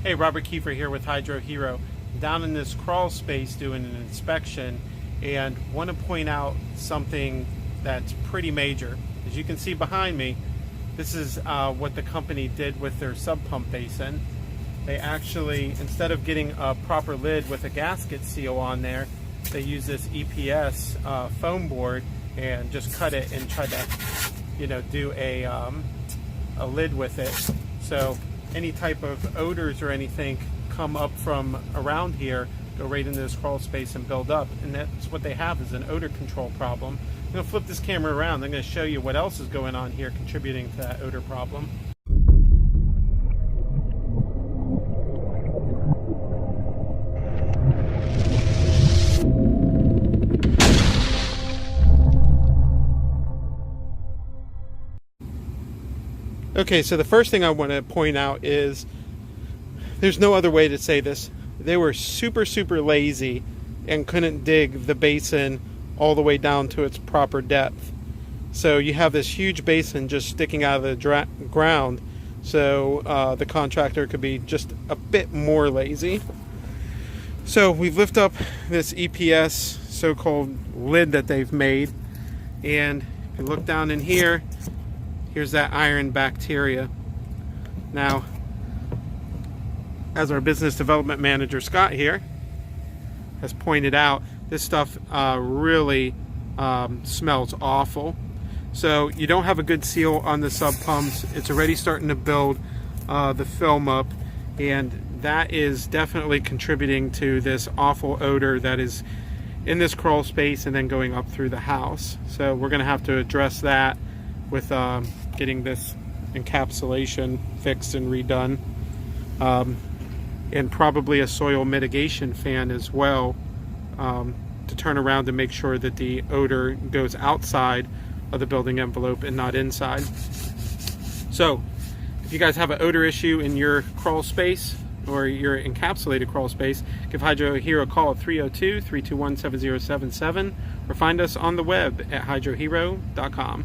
Hey, Robert Kiefer here with HydroHero. Down in this crawl space doing an inspection, and want to point out something that's pretty major. As you can see behind me, this is what the company did with their sub pump basin. They actually, instead of getting a proper lid with a gasket seal on there, they use this EPS foam board and just cut it and try to, do a lid with it. So any type of odors or anything come up from around here, go right into this crawl space and build up. And that's what they have, is an odor control problem. I'm going to flip this camera around. I'm going to show you what else is going on here contributing to that odor problem. Okay, so the first thing I want to point out is there's no other way to say this. They were super lazy and couldn't dig the basin all the way down to its proper depth. So you have this huge basin just sticking out of the ground, so the contractor could be just a bit more lazy. So we've lifted up this EPS so-called lid that they've made, and if you look down in here, here's that iron bacteria. Now, as our business development manager Scott here has pointed out, this stuff really smells awful. So you don't have a good seal on the sub pumps. It's already starting to build the film up, and that is definitely contributing to this awful odor that is in this crawl space and then going up through the house. So we're going to have to address that with getting this encapsulation fixed and redone, and probably a soil mitigation fan as well, to turn around to make sure that the odor goes outside of the building envelope and not inside. So if you guys have an odor issue in your crawl space or your encapsulated crawl space, give HydroHero a call at 302-321-7077 or find us on the web at hydrohero.com.